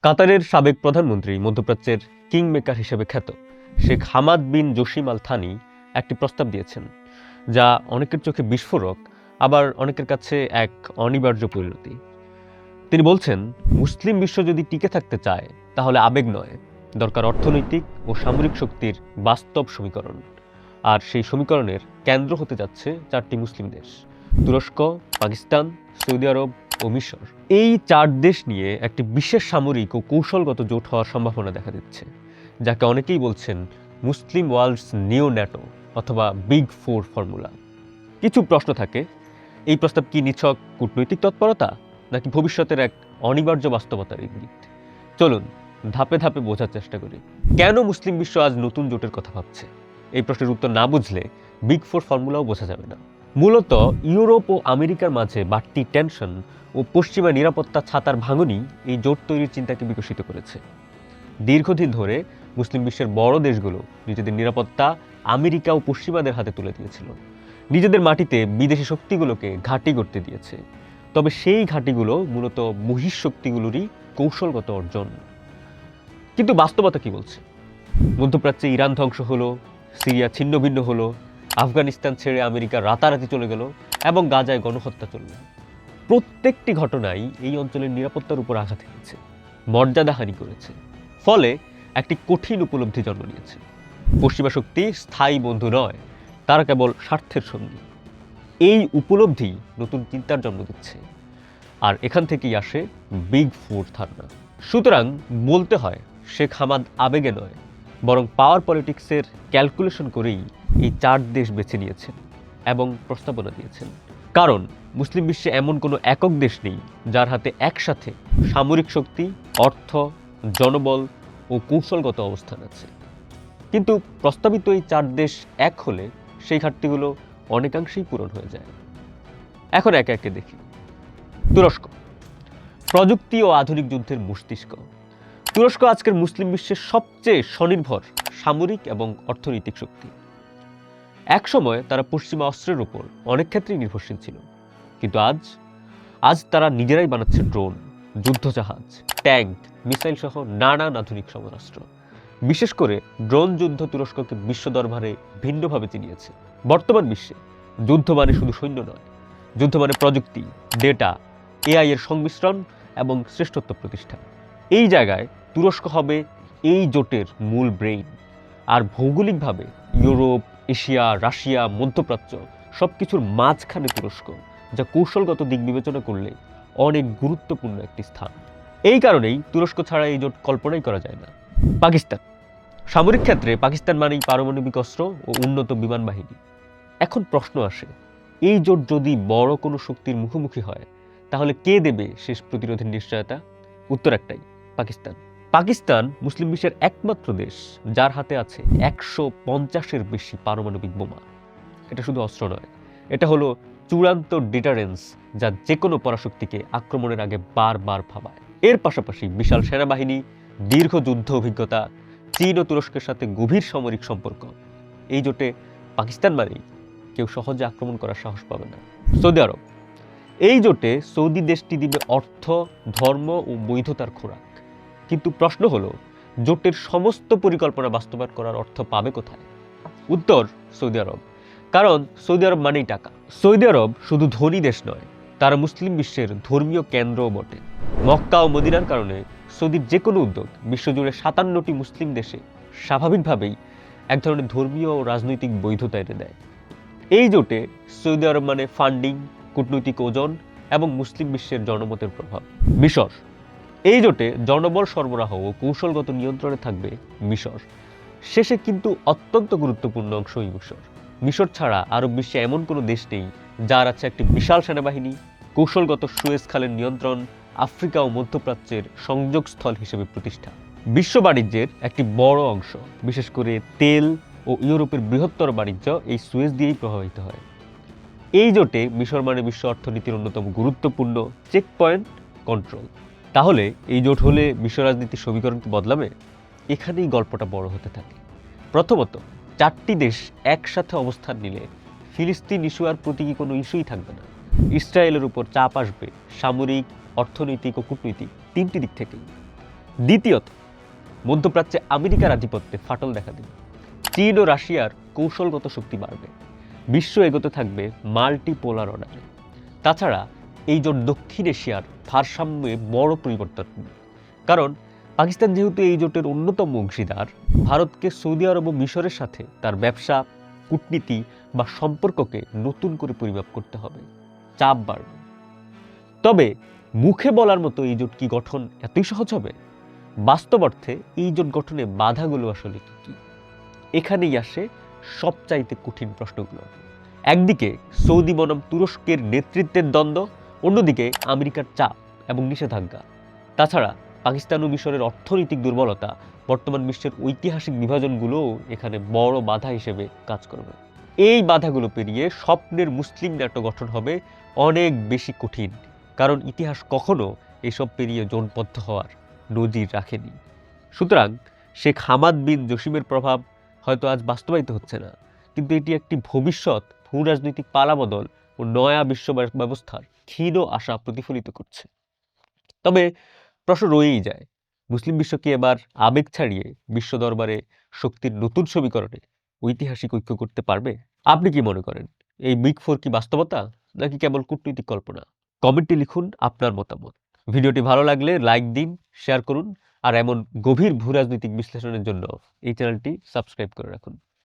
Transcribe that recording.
কাতারের সাবেক প্রধানমন্ত্রী মধ্যপ্রাচ্যের কিংমেকার হিসেবে খ্যাত Sheikh Hamad bin Jassim Al Thani একটি প্রস্তাব দিয়েছেন, যা অনেকের চোখে বিস্ফোরক, আবার অনেকের কাছে এক অনিবার্য পরিণতি। তিনি বলছেন, মুসলিম বিশ্ব যদি টিকে থাকতে চায় তাহলে আবেগ নয়, দরকার অর্থনৈতিক ও সামরিক শক্তির বাস্তব সমীকরণ। আর সেই সমীকরণের কেন্দ্র হতে যাচ্ছে চারটি মুসলিম দেশ: তুরস্ক, পাকিস্তান, সৌদি আরব ও মিশর। এই চার দেশ নিয়ে একটি বিশেষ সামরিক ও কৌশলগত জোট হওয়ার সম্ভাবনা দেখা দিচ্ছে, যাকে অনেকেই বলছেন মুসলিম ওয়ার্ল্ডস নিও ন্যাটো অথবা বিগ ফোর ফর্মুলা। কিছু প্রশ্ন থাকে, এই প্রস্তাব কি নিছক কূটনৈতিক তৎপরতা, নাকি ভবিষ্যতের এক অনিবার্য বাস্তবতার ইঙ্গিত? চলুন ধাপে ধাপে বোঝার চেষ্টা করি কেন মুসলিম বিশ্ব আজ নতুন জোটের কথা ভাবছে। এই প্রশ্নের উত্তর না বুঝলে বিগ ফোর ফর্মুলাও বোঝা যাবে না। মূলত ইউরোপ ও আমেরিকার মাঝে বাড়তি টেনশন ও পশ্চিমা নিরাপত্তা ছাতার ভাঙনই এই জোট তৈরির চিন্তাকে বিকশিত করেছে। দীর্ঘদিন ধরে মুসলিম বিশ্বের বড় দেশগুলো নিজেদের নিরাপত্তা আমেরিকা ও পশ্চিমাদের হাতে তুলে দিয়েছিল, নিজেদের মাটিতে বিদেশি শক্তিগুলোকে ঘাঁটি করতে দিয়েছে। তবে সেই ঘাঁটিগুলো মূলত বহিঃশক্তিগুলোরই কৌশলগত অর্জন। কিন্তু বাস্তবতা কি বলছে? মধ্যপ্রাচ্যে ইরান ধ্বংস হলো, সিরিয়া ছিন্ন ভিন্ন হলো, আফগানিস্তান ছেড়ে আমেরিকা রাতারাতি চলে গেল এবং গাজায় গণহত্যা চলল। প্রত্যেকটি ঘটনাই এই অঞ্চলের নিরাপত্তার উপর আঘাত এনেছে, মর্যাদাহানি করেছে। ফলে একটি কঠিন উপলব্ধি জন্ম নিয়েছে: পশ্চিমা শক্তি স্থায়ী বন্ধু নয়, তারা কেবল স্বার্থের সঙ্গী। এই উপলব্ধি নতুন চিন্তার জন্ম দিচ্ছে, আর এখান থেকেই আসে বিগ ফোর ধারণা। সুতরাং বলতে হয়, শেখ হামাদ আবেগে নয়, বরং পাওয়ার পলিটিক্সের ক্যালকুলেশন করেই এই চার দেশ বেছে নিয়েছেন এবং প্রস্তাবনা দিয়েছেন। কারণ মুসলিম বিশ্বে এমন কোনো একক দেশ নেই যার হাতে একসাথে সামরিক শক্তি, অর্থ, জনবল ও কৌশলগত অবস্থান আছে। কিন্তু প্রস্তাবিত এই চার দেশ এক হলে সেই ঘাটতিগুলো অনেকাংশেই পূরণ হয়ে যায়। এখন একে একে দেখি। তুরস্ক, প্রযুক্তি ও আধুনিক যুদ্ধের মস্তিষ্ক। তুরস্ক আজকের মুসলিম বিশ্বের সবচেয়ে স্বনির্ভর সামরিক এবং অর্থনৈতিক শক্তি। একসময় তারা পশ্চিমা অস্ত্রের উপর অনেক ক্ষেত্রেই নির্ভরশীল ছিল, কিন্তু আজ তারা নিজেরাই বানাচ্ছে ড্রোন, যুদ্ধজাহাজ, ট্যাঙ্ক, মিসাইল সহ নানান আধুনিক সমরাস্ত্র। বিশেষ করে ড্রোন যুদ্ধ তুরস্ককে বিশ্ব দরবারে ভিন্নভাবে চিনিয়েছে। বর্তমান বিশ্বে যুদ্ধ মানে শুধু সৈন্য নয়, যুদ্ধ মানে প্রযুক্তি, ডেটা, এআই এর সংমিশ্রণ এবং শ্রেষ্ঠত্ব প্রতিষ্ঠা। এই জায়গায় তুরস্ক হবে এই জোটের মূল ব্রেইন। আর ভৌগোলিকভাবে ইউরোপ, এশিয়া, রাশিয়া, মধ্যপ্রাচ্য সবকিছুর মাঝখানে তুরস্ক, যা কৌশলগত দিক বিবেচনা করলে অনেক গুরুত্বপূর্ণ একটি স্থান। এই কারণেই তুরস্ক ছাড়া এই জোট কল্পনাই করা যায় না। পাকিস্তান, সামরিক ক্ষেত্রে পাকিস্তান মানেই পারমাণবিক অস্ত্র ও উন্নত বিমান বাহিনী। এখন প্রশ্ন আসে, এই জোট যদি বড় কোনো শক্তির মুখোমুখি হয়, তাহলে কে দেবে শেষ প্রতিরোধের নিশ্চয়তা? উত্তর একটাই: পাকিস্তান। পাকিস্তান মুসলিম বিশ্বের একমাত্র দেশ যার হাতে আছে 150-এর বেশি পারমাণবিক বোমা। এটা শুধু অস্ত্র নয়, এটা হলো চূড়ান্ত ডিটারেন্স, যা যে কোনো পরাশক্তিকে আক্রমণের আগে বারবার ভাবায়। এর পাশাপাশি বিশাল সেনাবাহিনী, দীর্ঘ যুদ্ধ অভিজ্ঞতা, চীন ও তুরস্কের সাথে গভীর সামরিক সম্পর্ক। এই জোটে পাকিস্তান মানেই কেউ সহজে আক্রমণ করার সাহস পাবে না। সৌদি আরব, এই জোটে সৌদি দেশটি দিবে অর্থ, ধর্ম ও বৈধতার খোরাক। কিন্তু প্রশ্ন হলো, জোটের সমস্ত পরিকল্পনা বাস্তবায়ন করার অর্থ পাবে কোথায়? উত্তর: সৌদি আরব। কারণ সৌদি আরব মানেই টাকা। সৌদি আরব শুধু ধনী দেশ নয়, তারা মুসলিম বিশ্বের ধর্মীয় কেন্দ্রও বটে। মক্কা ও মদিনার কারণে সৌদির যে কোনো উদ্যোগ বিশ্বজুড়ে 57টি মুসলিম দেশে স্বাভাবিকভাবেই এক ধরনের ধর্মীয় ও রাজনৈতিক বৈধতা এনে দেয়। এই জোটে সৌদি আরব মানে ফান্ডিং, কূটনৈতিক ওজন এবং মুসলিম বিশ্বের জনমতের প্রভাব। মিশর, এই জোটে জনবল সরবরাহ ও কৌশলগত নিয়ন্ত্রণে থাকবে মিশর। শেষে কিন্তু অত্যন্ত গুরুত্বপূর্ণ অংশই মিশর। মিশর ছাড়া আরব বিশ্বে এমন কোনো দেশ নেই যার আছে একটি বিশাল সেনাবাহিনী, কৌশলগত সুয়েজ খালের নিয়ন্ত্রণ, আফ্রিকা ও মধ্যপ্রাচ্যের সংযোগস্থল হিসেবে প্রতিষ্ঠা। বিশ্ব বাণিজ্যের একটি বড় অংশ, বিশেষ করে তেল ও ইউরোপের বৃহত্তর বাণিজ্য এই সুয়েজ দিয়েই প্রভাবিত হয়। এই জোটে মিশর মানে বিশ্ব অর্থনীতির অন্যতম গুরুত্বপূর্ণ চেক পয়েন্ট, কন্ট্রোল। তাহলে এই জোট হলে বিশ্ব রাজনীতির সমীকরণ কি বদলাবে? এখানেই গল্পটা বড় হতে থাকে। প্রথমত, চারটি দেশ একসাথে অবস্থান নিলে ফিলিস্তিন ইস্যু আর প্রতীকী কোনো ইস্যুই থাকবে না। ইসরায়েলের উপর চাপ আসবে সামরিক, অর্থনৈতিক ও কূটনৈতিক তিনটি দিক থেকেই। দ্বিতীয়ত, মধ্যপ্রাচ্যে আমেরিকার আধিপত্যে ফাটল দেখা দিবে। চীন ও রাশিয়ার কৌশলগত শক্তি বাড়বে। বিশ্ব এগোতে থাকবে মাল্টিপোলার অর্ডারে। তাছাড়া এই জোট দক্ষিণ এশিয়ার ভারসাম্যে বড় পরিবর্তন আনবে। কারণ পাকিস্তান যেহেতু এই জোটের অন্যতম অংশীদার, ভারতকে সৌদি আরব ও মিশরের সাথে তার ব্যবসা, কূটনীতি বা সম্পর্ককে নতুন করে পরিমাপ করতে হবে, চাপ বাড়বে। তবে মুখে বলার মতো এই জোট কি গঠন এতই সহজ হবে? বাস্তব অর্থে এই জোট গঠনে বাধাগুলো আসলে কি কি? এখানেই আসে সবচাইতে কঠিন প্রশ্নগুলো। একদিকে সৌদি বনাম তুরস্কের নেতৃত্বের দ্বন্দ্ব, অন্যদিকে আমেরিকার চাপ এবং নিষেধাজ্ঞা। তাছাড়া পাকিস্তান ও মিশরের অর্থনৈতিক দুর্বলতা, বর্তমান বিশ্বের ঐতিহাসিক বিভাজনগুলোও এখানে বড় বাধা হিসেবে কাজ করবে। এই বাধাগুলো পেরিয়ে স্বপ্নের মুসলিম ন্যাটো গঠন হবে অনেক বেশি কঠিন, কারণ ইতিহাস কখনো এসব পেরিয়ে জোটবদ্ধ হওয়ার নজির রাখেনি। সুতরাং শেখ হামাদ বিন জসিমের প্রভাব হয়তো আজ বাস্তবায়িত হচ্ছে না, কিন্তু এটি একটি ভবিষ্যৎ ভূ রাজনৈতিক পালাবদল ও নয়া বিশ্ব ব্যবস্থার ক্ষীণ আশা প্রতিফলিত করছে। তবে প্রশ্ন রয়েই যায়, মুসলিম বিশ্ব কি এবার আবেগ ছাড়িয়ে বিশ্ব দরবারে শক্তির নতুন সমীকরণে ঐতিহাসিক ঐক্য করতে পারবে? আপনি কি মনে করেন, এই বিগ ফোর কি বাস্তবতা নাকি কেবল কূটনৈতিক কল্পনা? কমেন্টে লিখুন আপনার মতামত। ভিডিওটি ভালো লাগলে লাইক দিন, শেয়ার করুন, আর এমন গভীর ভূ রাজনৈতিক বিশ্লেষণের জন্য এই চ্যানেলটি সাবস্ক্রাইব করে রাখুন।